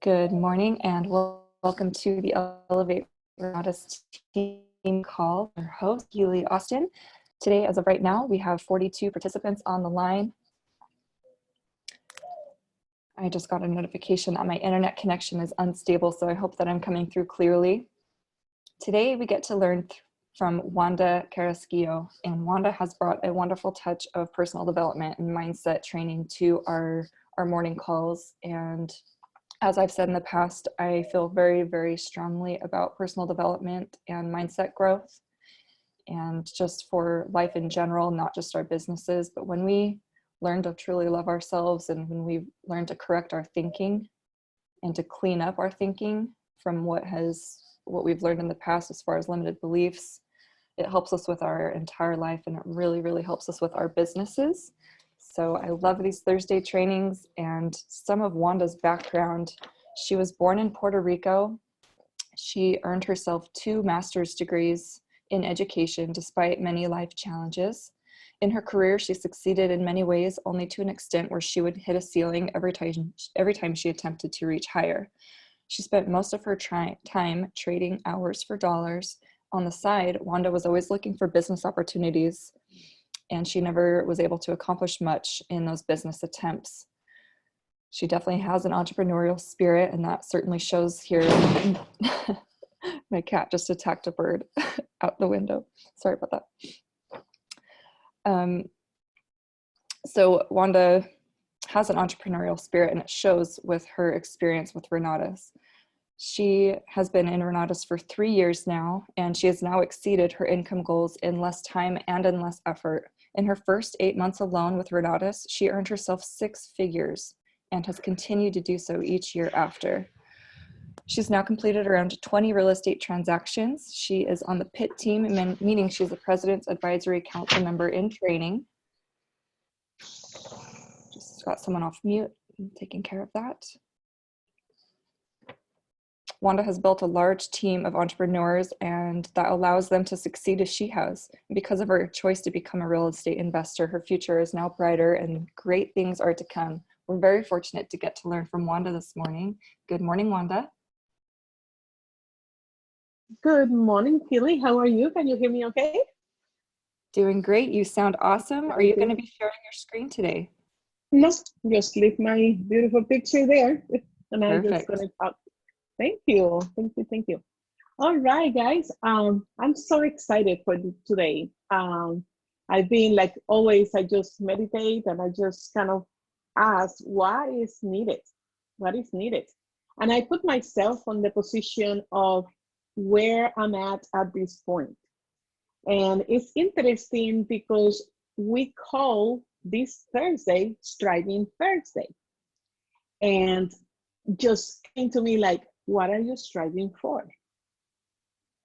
Good morning and welcome to the Elevate Renata's team call. Our host, Keely Austin. Today, as of right now, we have 42 participants on the line. I just got a notification that my internet connection is unstable, so I hope that I'm coming through clearly. Today, we get to learn from Wanda Carrasquillo, and Wanda has brought a wonderful touch of personal development and mindset training to our morning calls. And as I've said in the past, I feel very, very strongly about personal development and mindset growth, and just for life in general, not just our businesses. But when we learn to truly love ourselves and when we learn to correct our thinking and to clean up our thinking from what we've learned in the past as far as limited beliefs, it helps us with our entire life, and it really, really helps us with our businesses. So I love these Thursday trainings and some of Wanda's background. She was born in Puerto Rico. She earned herself 2 master's degrees in education despite many life challenges. In her career, she succeeded in many ways, only to an extent where she would hit a ceiling every time she attempted to reach higher. She spent most of her time trading hours for dollars. On the side, Wanda was always looking for business opportunities, and she never was able to accomplish much in those business attempts. She definitely has an entrepreneurial spirit, and that certainly shows here. My cat just attacked a bird out the window. Sorry about that. So Wanda has an entrepreneurial spirit, and it shows with her experience with Renata's. She has been in Renata's for 3 years now, and she has now exceeded her income goals in less time and in less effort. In her first 8 months alone with Renata's, she earned herself 6 figures and has continued to do so each year after. She's now completed around 20 real estate transactions. She is on the PIT team, meaning she's the President's Advisory Council member in training. Just got someone off mute. I'm taking care of that. Wanda has built a large team of entrepreneurs, and that allows them to succeed as she has. Because of her choice to become a real estate investor, her future is now brighter and great things are to come. We're very fortunate to get to learn from Wanda this morning. Good morning, Wanda. Good morning, Keely. How are you? Can you hear me okay? Doing great. You sound awesome. Are you going to be sharing your screen today? No, just leave my beautiful picture there, and I'm just going to talk. Thank you. Thank you. All right, guys. I'm so excited for today. I've been like always, I just meditate and I just kind of ask what is needed? What is needed? And I put myself on the position of where I'm at this point. And it's interesting because we call this Thursday Striving Thursday. And just came to me like, what are you striving for?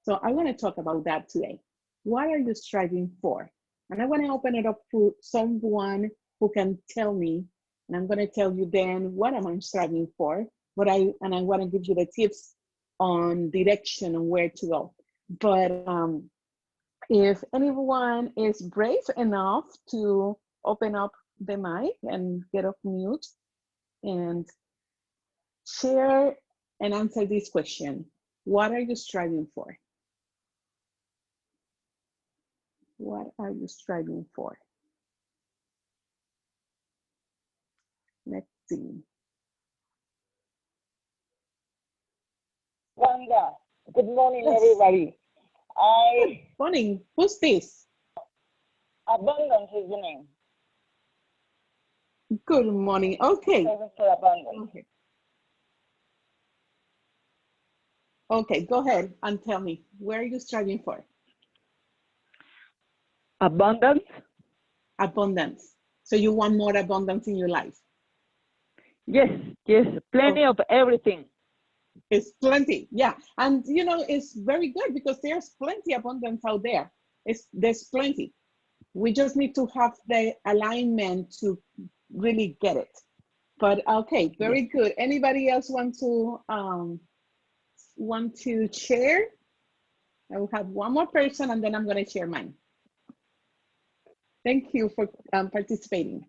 So I want to talk about that today. What are you striving for? And I want to open it up to someone who can tell me, and I'm going to tell you then what am I striving for, I want to give you the tips on direction and where to go. But if anyone is brave enough to open up the mic and get off mute and share and answer this question. What are you striving for? What are you striving for? Let's see. Wanda, good morning, Yes. everybody. Good morning. Who's this? Abundance is the name. Good morning. Okay. For abundance. Okay, go ahead and tell me, where are you striving for? Abundance? Abundance. So you want more abundance in your life? Yes, plenty of everything. It's plenty, yeah. And you know, it's very good because there's plenty abundance out there. There's plenty. We just need to have the alignment to really get it. But okay, very good. Anybody else want to share? I will have one more person and then I'm going to share mine. Thank you for participating.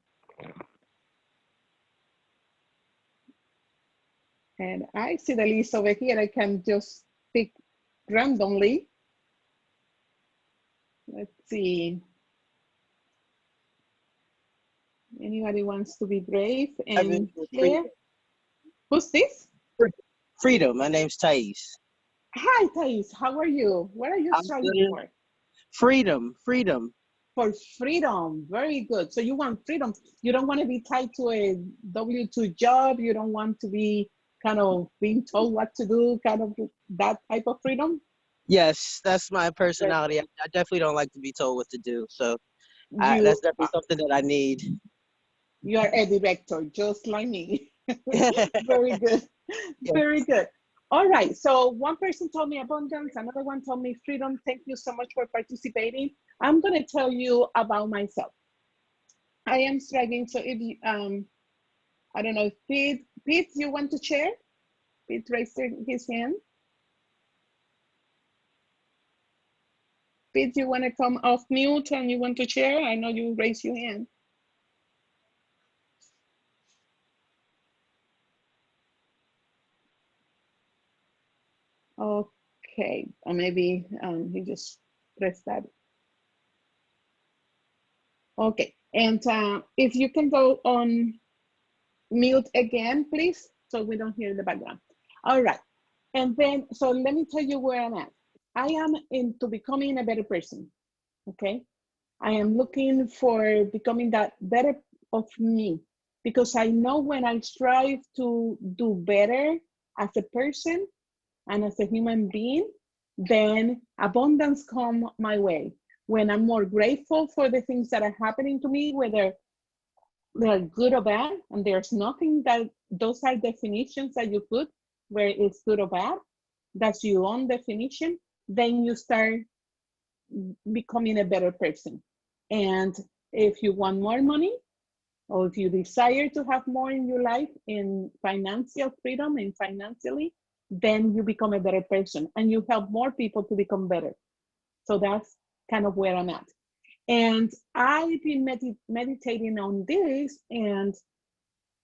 And I see the list over here. I can just pick randomly. Let's see. Anybody wants to be brave and share? Who's this? Freedom. My name's Thais. Hi, Thais. How are you? What are you I'm striving good. for? Freedom. Freedom. For freedom. Very good. So you want freedom. You don't want to be tied to a W-2 job. You don't want to be kind of being told what to do, kind of that type of freedom? Yes, that's my personality. I definitely don't like to be told what to do. So You that's definitely something that I need. you are a director, just like me. Yes. Very good. Very good. All right. So one person told me abundance, another one told me freedom. Thank you so much for participating. I'm going to tell you about myself. I am striving. So if you, I don't know, if Pete, you want to share? Pete raised his hand. Pete, you want to come off mute and you want to share? I know you raised your hand. Okay, or maybe he just pressed that. Okay, and if you can go on mute again, please, so we don't hear the background. All right, and then, so let me tell you where I'm at. I am into becoming a better person, okay? I am looking for becoming that better of me, because I know when I strive to do better as a person and as a human being, then abundance come my way. When I'm more grateful for the things that are happening to me, whether they're good or bad, and there's nothing that, those are definitions that you put where it's good or bad, that's your own definition, then you start becoming a better person. And if you want more money, or if you desire to have more in your life in financial freedom and financially, then you become a better person and you help more people to become better. So that's kind of where I'm at. And I've been meditating on this, and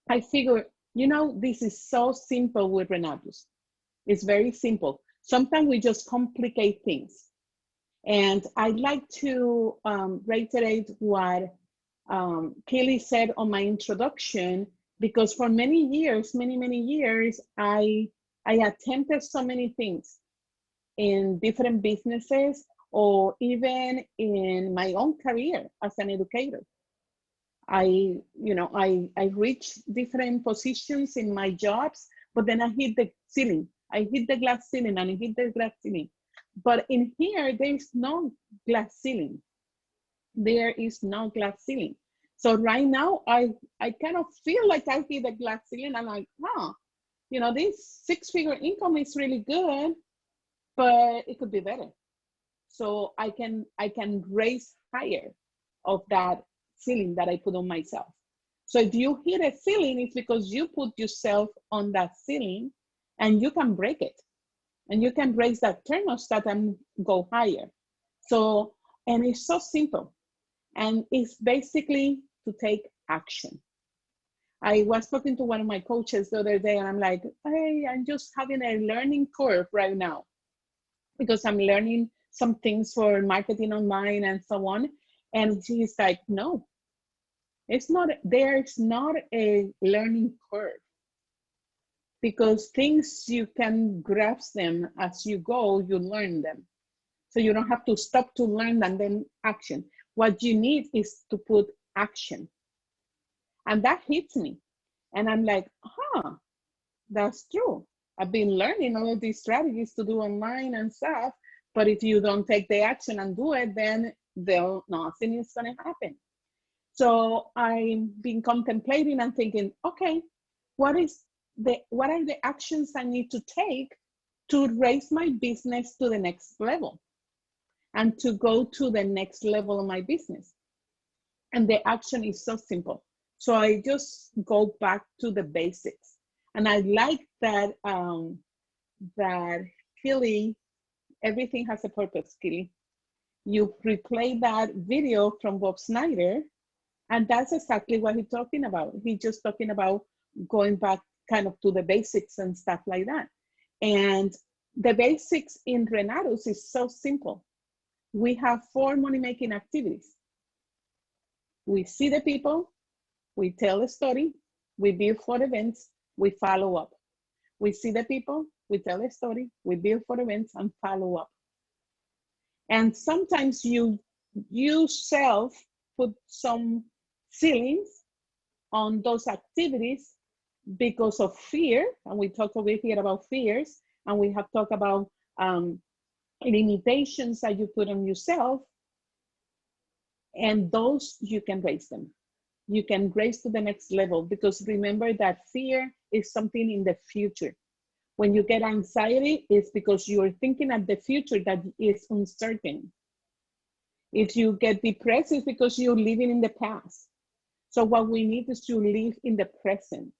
I figure, you know, this is so simple with Renatus. It's very simple. Sometimes we just complicate things. And I'd like to reiterate what Kelly said on my introduction, because for many years, many years, I attempted so many things in different businesses, or even in my own career as an educator. I reached different positions in my jobs, but then I hit the ceiling. I hit the glass ceiling and I hit the glass ceiling. But in here, there's no glass ceiling. There is no glass ceiling. So right now, I kind of feel like I hit the glass ceiling. I'm like, you know, this six-figure income is really good, but it could be better. So I can raise higher of that ceiling that I put on myself. So if you hit a ceiling, it's because you put yourself on that ceiling, and you can break it, and you can raise that thermostat and go higher. So, and it's so simple, and it's basically to take action. I was talking to one of my coaches the other day, and I'm like, hey, I'm just having a learning curve right now, because I'm learning some things for marketing online and so on. And she's like, no, it's not, there's not a learning curve, because things, you can grasp them as you go, you learn them. So you don't have to stop to learn and then action. What you need is to put action. And that hits me. And I'm like, that's true. I've been learning all of these strategies to do online and stuff, but if you don't take the action and do it, then nothing is going to happen. So I've been contemplating and thinking, okay, what are the actions I need to take to raise my business to the next level and to go to the next level of my business? And the action is so simple. So I just go back to the basics. And I like that, that Kelly, everything has a purpose, Kelly. You replay that video from Bob Snyder, and that's exactly what he's talking about. He's just talking about going back kind of to the basics and stuff like that. And the basics in Renatus is so simple. We have 4 money-making activities. We see the people, we tell a story, we build for events, we follow up. We see the people, we tell a story, we build for events and follow up. And sometimes you yourself put some ceilings on those activities because of fear. And we talk over here about fears, and we have talked about limitations that you put on yourself. And those, you can raise them. You can raise to the next level, because remember that fear is something in the future. When you get anxiety, it's because you're thinking of the future that is uncertain. If you get depressed, it's because you're living in the past. So what we need is to live in the present.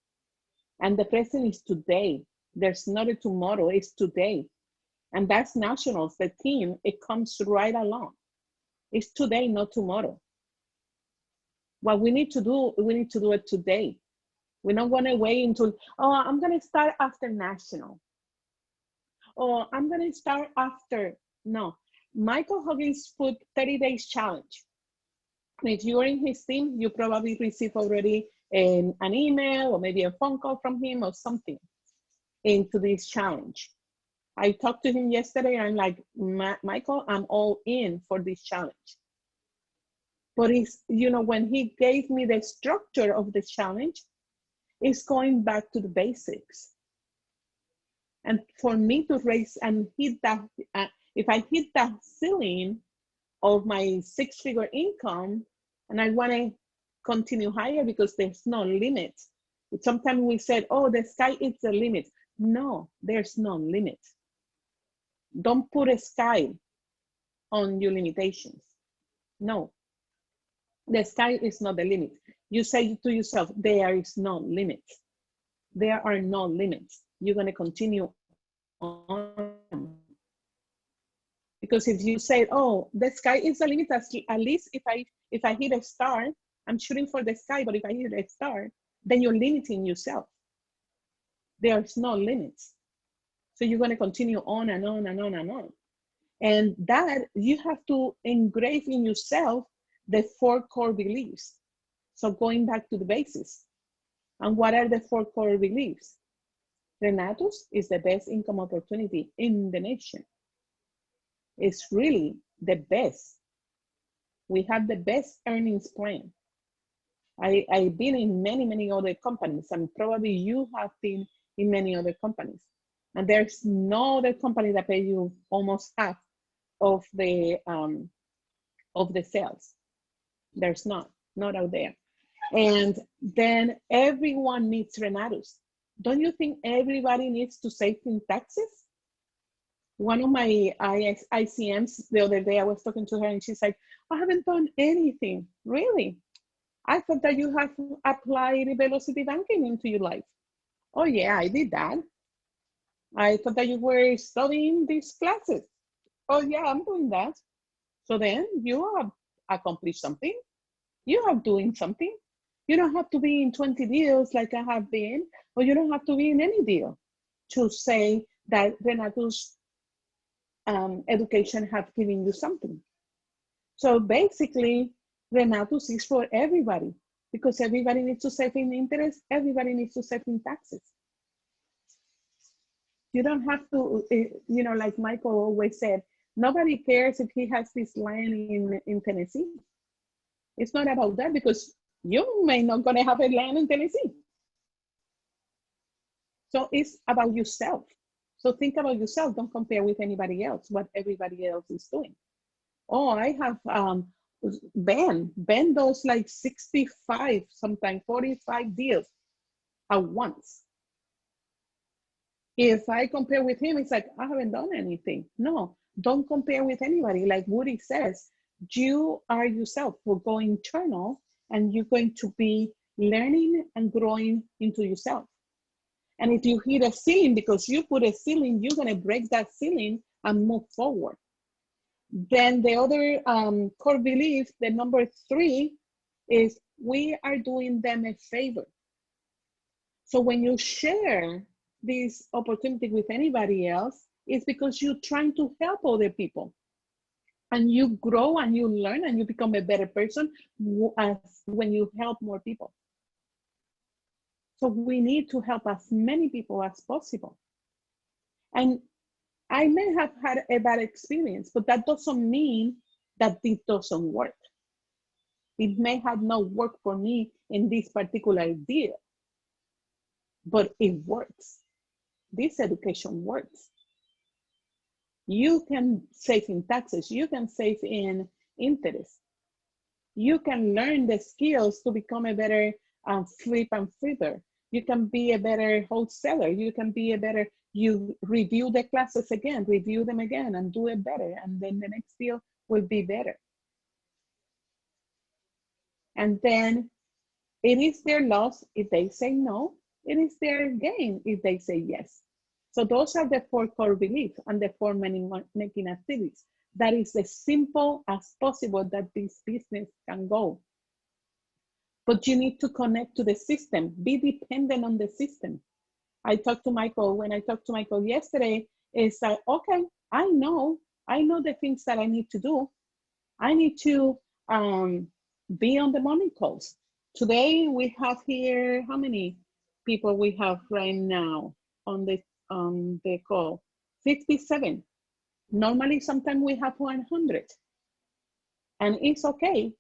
And the present is today. There's not a tomorrow, it's today. And that's nationals, the team, it comes right along. It's today, not tomorrow. What we need to do, we need to do it today. We don't want to wait until, oh, I'm going to start after national. Or I'm going to start after, no. Michael Huggins put 30 days challenge. If you're in his team, you probably received already an email or maybe a phone call from him or something into this challenge. I talked to him yesterday and I'm like, Michael, I'm all in for this challenge. But it's, you know, when he gave me the structure of the challenge, it's going back to the basics. And for me to raise and hit that, if I hit that ceiling of my 6-figure income, and I want to continue higher because there's no limit. Sometimes we said, oh, the sky is the limit. No, there's no limit. Don't put a sky on your limitations. No, the sky is not the limit. You say to yourself, there is no limit. There are no limits. You're going to continue on. Because if you say, oh, the sky is the limit, at least if I hit a star, I'm shooting for the sky, but if I hit a star, then you're limiting yourself. There's no limits. So you're going to continue on and on and on and on. And that you have to engrave in yourself the 4 core beliefs. So going back to the basis. And what are the 4 core beliefs? Renatus is the best income opportunity in the nation. It's really the best. We have the best earnings plan. I've been in many, many other companies, and probably you have been in many other companies. And there's no other company that pay you almost half of the sales. There's not out there. And then everyone needs Renatus. Don't you think everybody needs to save in taxes? One of my ICMs the other day, I was talking to her and she's like, I haven't done anything. Really? I thought that you have applied velocity banking into your life. Oh yeah, I did that. I thought that you were studying these classes. Oh yeah, I'm doing that. So then you have accomplished something. You have doing something. You don't have to be in 20 deals like I have been, or you don't have to be in any deal to say that Renatus education have given you something. So basically, Renatus is for everybody, because everybody needs to save in interest, everybody needs to save in taxes. You don't have to, you know, like Michael always said, nobody cares if he has this land in Tennessee. It's not about that, because you may not gonna have a land in Tennessee. So it's about yourself. So think about yourself, don't compare with anybody else, what everybody else is doing. Oh, I have Ben does like 65, sometimes 45 deals at once. If I compare with him, it's like, I haven't done anything. No, don't compare with anybody. Like Woody says, you are yourself. We'll go internal and you're going to be learning and growing into yourself. And if you hit a ceiling, because you put a ceiling, you're going to break that ceiling and move forward. Then the other core belief, the number 3, is we are doing them a favor. So when you share this opportunity with anybody else, it's because you're trying to help other people. And you grow and you learn and you become a better person as when you help more people. So we need to help as many people as possible. And I may have had a bad experience, but that doesn't mean that it doesn't work. It may have not worked for me in this particular deal, but it works. This education works. You can save in taxes. You can save in interest. You can learn the skills to become a better flip and flipper. You can be a better wholesaler. You can be a better, you review the classes again, review them again and do it better. And then the next deal will be better. And then it is their loss if they say no. It is their gain if they say yes. So those are the 4 core beliefs and the 4 money-making activities. That is as simple as possible that this business can go. But you need to connect to the system, be dependent on the system. I talked to Michael, when I talked to Michael yesterday, it's like, okay, I know the things that I need to do. I need to be on the morning calls. Today we have here, how many people we have right now on the call? 57. Normally, sometimes we have 100. And it's okay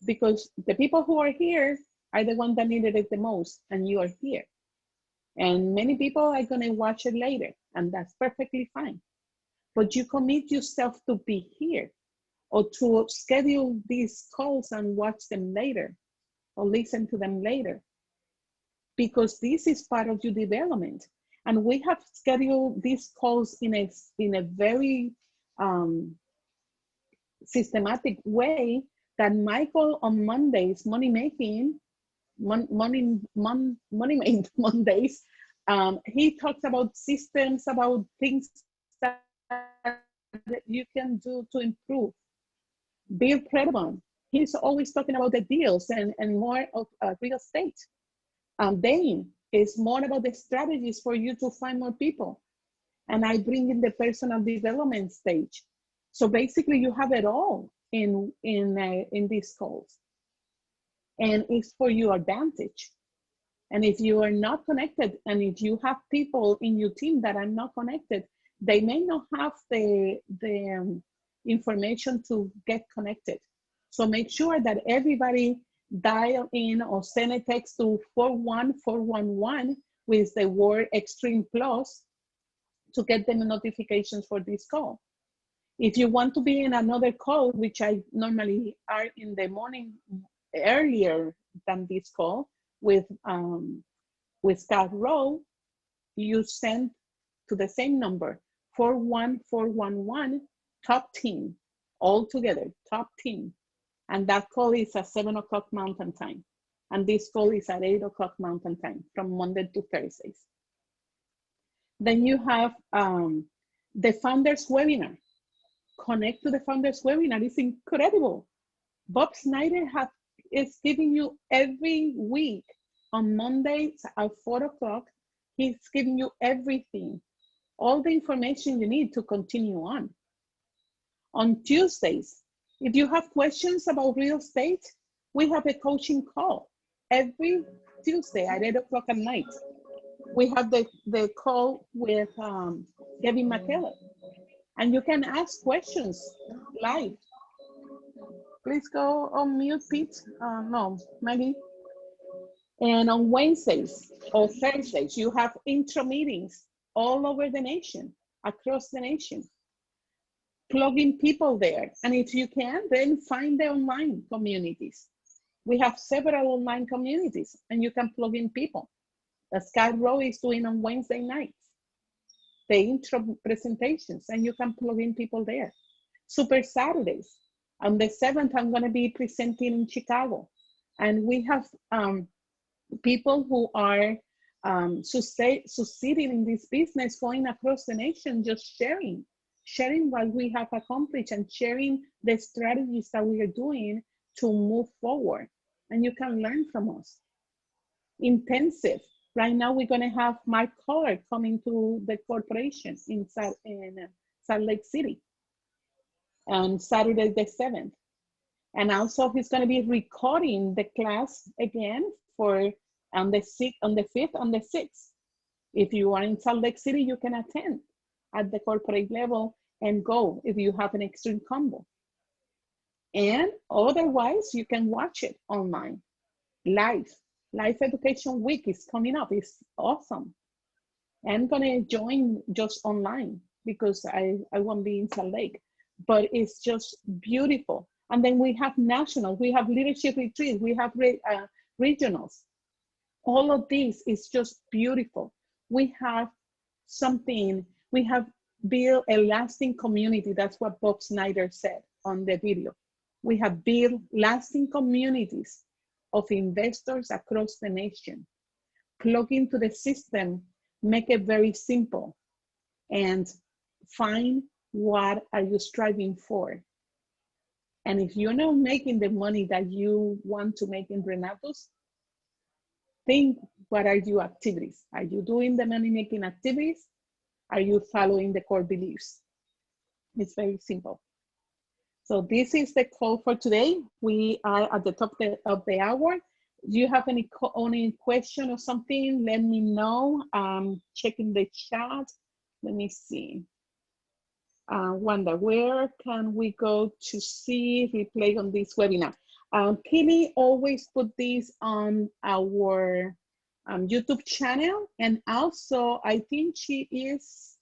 because the people who are here are the ones that needed it the most, and you are here. And many people are gonna watch it later, and that's perfectly fine. But you commit yourself to be here or to schedule these calls and watch them later or listen to them later, because this is part of your development. And we have scheduled these calls in a very systematic way that Michael on Mondays, Money Made Mondays, he talks about systems, about things that you can do to improve. Bill Predemon, he's always talking about the deals and more of real estate. Dane is more about the strategies for you to find more people. And I bring in the personal development stage. So basically you have it all in these calls. And it's for your advantage. And if you are not connected, and if you have people in your team that are not connected, they may not have the information to get connected. So make sure that everybody dial in or send a text to 41411 with the word Extreme Plus to get the notifications for this call. If you want to be in another call, which I normally are in the morning earlier than this call with Scott Rowe, you send to the same number, 41411, top team, all together, top team. And that call is at 7 o'clock Mountain Time. And this call is at 8 o'clock Mountain Time from Monday to Thursdays. Then you have the Founders Webinar. Connect to the Founders Webinar. It's incredible. Bob Snyder is giving you every week on Mondays at 4 o'clock. He's giving you everything, all the information you need to continue on. On Tuesdays, if you have questions about real estate, we have a coaching call every Tuesday at 8 o'clock at night. We have the call with Kevin McKellar, and you can ask questions live. Please go on mute, Pete. No, Maggie. And on Wednesdays or Thursdays, you have intro meetings all over the nation, across the nation. Plug in people there. And if you can, then find the online communities. We have several online communities, and you can plug in people. As Scott Rowe is doing on Wednesday nights, the intro presentations, and you can plug in people there. Super Saturdays. On the 7th, I'm going to be presenting in Chicago. And we have people who are succeeding in this business, going across the nation, just sharing what we have accomplished and sharing the strategies that we are doing to move forward. And you can learn from us. Intensive. Right now, we're going to have Mark Collard coming to the corporation in Salt Lake City on Saturday the 7th. And also, he's going to be recording the class again for on the 5th, on the 6th. If you are in Salt Lake City, you can attend at the corporate level and go if you have an extreme combo. And otherwise, you can watch it online, live. Live Education Week is coming up. It's awesome. I'm gonna join just online because I won't be in Salt Lake, but it's just beautiful. And then we have national, we have leadership retreats, we have regionals. All of this is just beautiful. We have something, we have built a lasting community. That's what Bob Snyder said on the video. We have built lasting communities of investors across the nation. Plug into the system, make it very simple, and find what are you striving for. And if you're not making the money that you want to make in Renatus, think, what are your activities? Are you doing the money-making activities? Are you following the core beliefs? It's very simple. So this is the call for today. We are at the top of the hour. Do you have any question or something? Let me know. Checking the chat. Let me see. Wanda, where can we go to see replay on this webinar? Kelly always put this on our YouTube channel, and also I think she is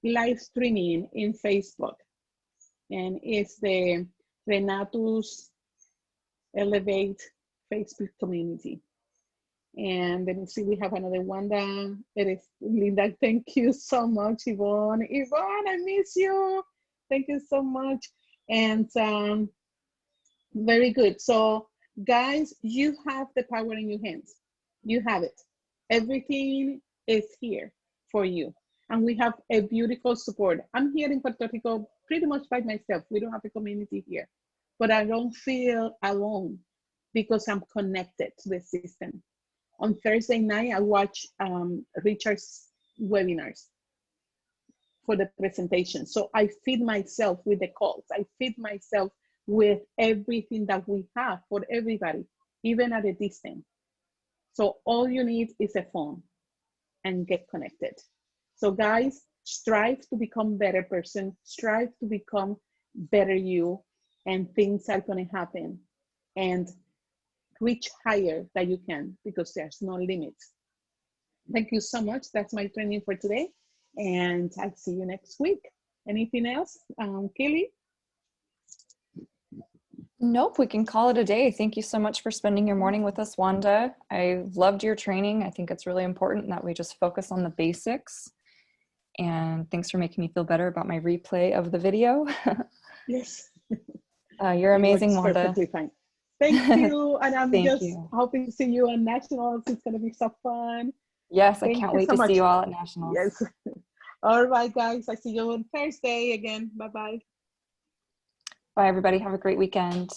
live streaming in Facebook, and it's the Renatus Elevate Facebook community. And let me see, we have another Wanda. It is Linda. Thank you so much, Yvonne. Yvonne, I miss you. Thank you so much. And very good. So guys, you have the power in your hands. You have it. Everything is here for you. And we have a beautiful support. I'm here in Puerto Rico pretty much by myself. We don't have a community here, but I don't feel alone because I'm connected to the system. On Thursday night, I watch Richard's webinars for the presentation. So I feed myself with the calls. I feed myself with everything that we have for everybody, even at a distance. So all you need is a phone and get connected. So guys, strive to become better person, strive to become better you, and things are gonna happen. And reach higher that you can, because there's no limits. Thank you so much. That's my training for today. And I'll see you next week. Anything else, Kelly? Nope, we can call it a day. Thank you so much for spending your morning with us, Wanda. I loved your training. I think it's really important that we just focus on the basics. And thanks for making me feel better about my replay of the video. Yes. You're amazing, Wanda. Perfectly fine. Thank you. And I'm just hoping to see you on Nationals. It's going to be so fun. Yes, I can't wait to see you all at Nationals. Yes. All right, guys. I see you on Thursday again. Bye-bye. Bye, everybody. Have a great weekend.